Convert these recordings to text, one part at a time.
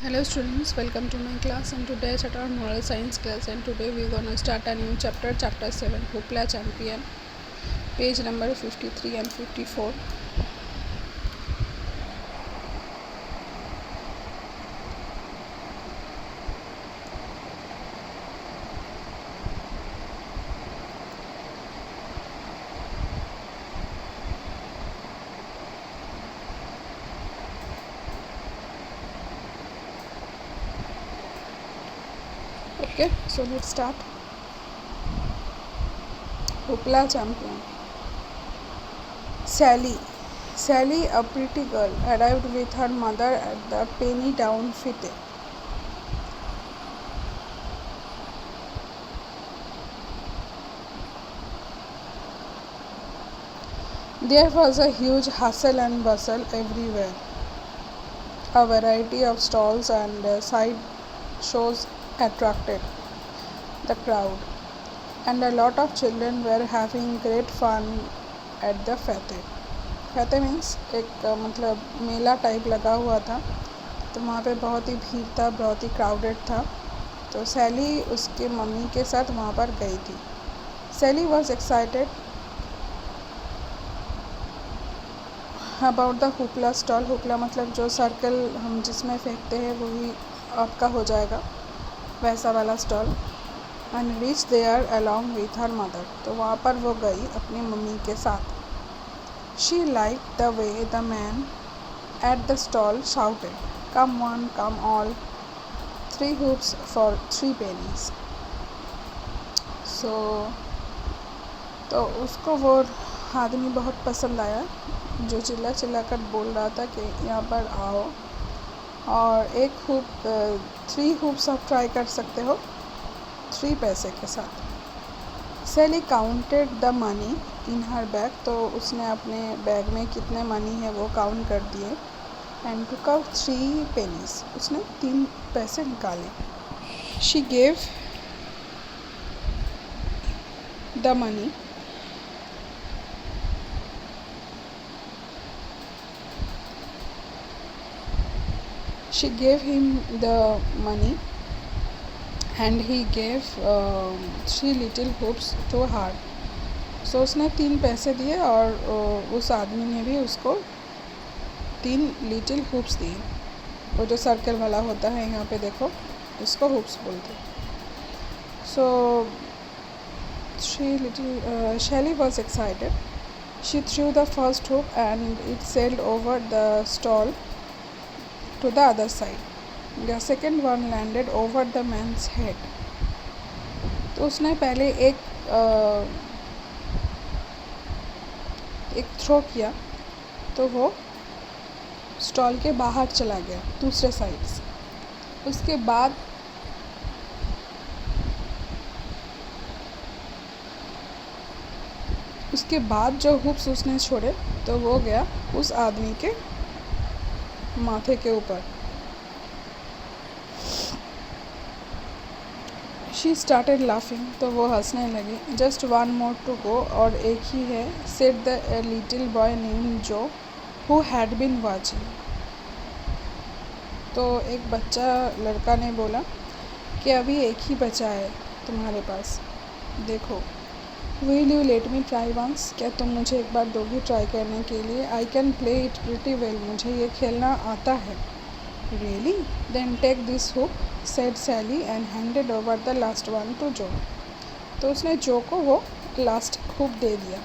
Hello students, welcome to my class, and today is our moral science class, and today we are gonna start a new chapter, chapter 7, Hoopla Champion, page number 53 and 54. Okay, so let's start. Hoopla Champion. Sally, a pretty girl, arrived with her mother at the Penny Down Fete. There was a huge hustle and bustle everywhere. A variety of stalls and side shows attracted the crowd, and a lot of children were having great fun at the fete. Fateh means एक मतलब मेला type लगा हुआ था, तो वहाँ पे बहुत ही भीड़ था, बहुत ही क्राउडेड था. तो सैली उसके मम्मी के साथ वहाँ पर गई थी. Sally was excited about the hoopla stall. Hoopla मतलब जो सर्कल हम जिसमें फेंकते हैं वही आपका हो जाएगा, वैसा वाला stall. And reach there along with her mother. तो वहाँ पर वो गई अपनी मम्मी के साथ. She like the way the man at the stall shouted, come one come all, 3 hoops for 3 pennies. So तो उसको वो आदमी बहुत पसंद आया जो चिल्ला चिल्ला कर बोल रहा था कि यहाँ पर आओ और 3 hoops आप ट्राई कर सकते हो 3 पैसे के साथ. Sally counted the money in her bag. तो उसने अपने बैग में कितने मनी है वो काउंट कर दिए. And took out 3 pennies. उसने 3 पैसे निकाले. She gave the money. She gave him the money and he gave 3 little hoops to her. So उसने 3 पैसे दिए और उस आदमी ने भी उसको 3 little hoops दिए. वो जो सर्कल वाला होता है यहाँ पे देखो, इसको hoops बोलते हैं. So 3 little Shelly was excited. She threw the first hoop and it sailed over the stall to the other side. The second one landed over the man's head. तो उसने पहले एक थ्रो किया तो वो स्टॉल के बाहर चला गया दूसरे साइड से. उसके बाद जो हुप्स उसने छोड़े तो वो गया उस आदमी के माथे के ऊपर. She started laughing. तो वो हंसने लगी. Just 1 more to go. और एक ही है, said the little boy name जो हु हैड बीन वाचिंग. तो एक लड़का ने बोला कि अभी एक ही बचा है तुम्हारे पास, देखो. Will you let me try once. क्या तुम मुझे एक बार दोगी ट्राई करने के लिए? I can play it pretty well. मुझे ये खेलना आता है. Really? Then take this hook, said Sally and handed over the last one to Jo. तो उसने जो को वो लास्ट हुक दे दिया.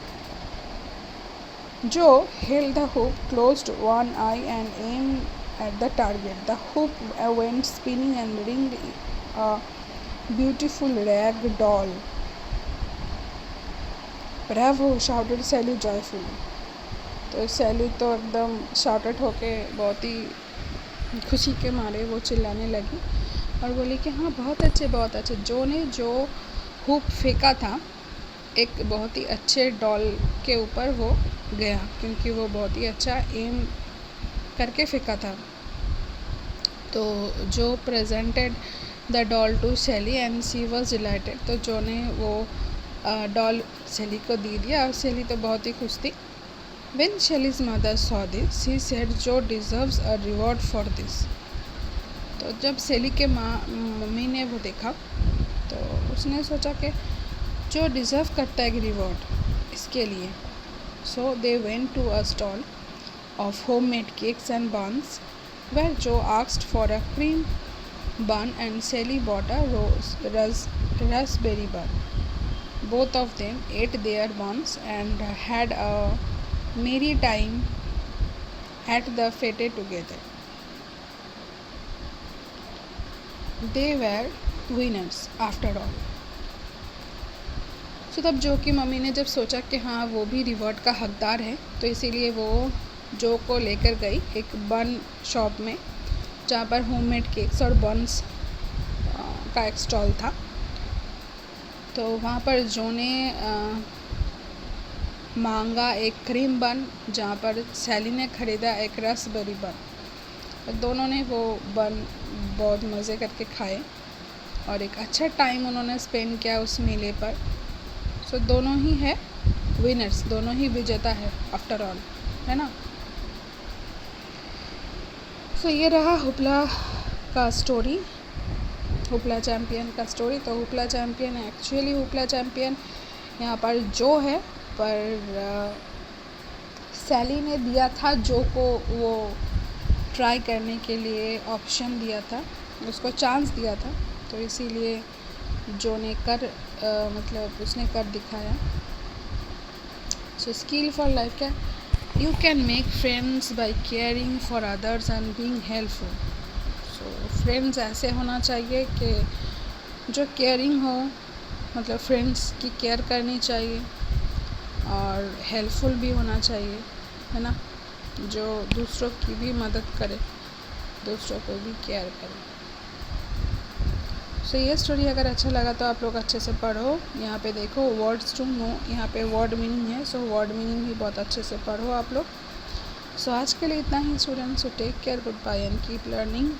जो held the hook, closed one eye and aim at the target. The hook went spinning and ringed a beautiful rag doll. Bravo, shouted Sally joyfully. तो Sally तो एकदम शाउटेड होके बहुत ही खुशी के मारे वो चिल्लाने लगी और बोली कि हाँ बहुत अच्छे बहुत अच्छे. जो ने जो हुक फेंका था एक बहुत ही अच्छे डॉल के ऊपर वो गया, क्योंकि वो बहुत ही अच्छा एम करके फेंका था. तो जो presented the doll to Sally and she was delighted. तो जो ने वो डॉल सैली को दे दिया और सैली तो बहुत ही खुश थी. When Shelley's mother saw this, she said, "Joe deserves a reward for this." तो जब सेली के मम्मी ने वो देखा तो उसने सोचा कि जो डिज़र्व करता है एक रिवॉर्ड इसके लिए, so they went to a stall of homemade cakes and buns where Joe asked for a cream bun and Sally bought a raspberry bun. Both of them ate their buns and had a merry time at the fete together. They were winners after all. तो तब जो की mummy ने जब सोचा कि हाँ वो भी रिवॉर्ड का हकदार है, तो इसीलिए वो जो को लेकर गई एक बन शॉप में जहाँ पर होममेड केक्स और बन्स का एक स्टॉल था। तो वहाँ पर जो ने मांगा एक क्रीम बन, जहाँ पर सैली ने ख़रीदा एक रसबेरी बन। तो दोनों ने वो बन बहुत मज़े करके खाए और एक अच्छा टाइम उन्होंने स्पेंड किया उस मेले पर। सो दोनों ही है विनर्स, दोनों ही विजेता है आफ्टर ऑल, है ना। सो ये रहा हुपला का स्टोरी, हुपला चैम्पियन का स्टोरी। तो hoopla champion actually hoopla champion यहाँ पर जो है, पर सैली ने दिया था जो को वो ट्राई करने के लिए ऑप्शन दिया था, उसको चांस दिया था, तो इसीलिए जो ने मतलब उसने कर दिखाया। सो स्किल फॉर लाइफ क्या, you can make friends by caring for others and being helpful. So friends ऐसे होना चाहिए कि जो केयरिंग हो, मतलब फ्रेंड्स की केयर करनी चाहिए और हेल्पफुल भी होना चाहिए, है ना, जो दूसरों की भी मदद करे, दूसरों को भी केयर करे। सो ये स्टोरी अगर अच्छा लगा तो आप लोग अच्छे से पढ़ो। यहाँ पे देखो वर्ड्स टू नो, यहाँ पे वर्ड मीनिंग है, सो वर्ड मीनिंग भी बहुत अच्छे से पढ़ो आप लोग। सो आज के लिए इतना ही students, so take care, good bye and keep learning.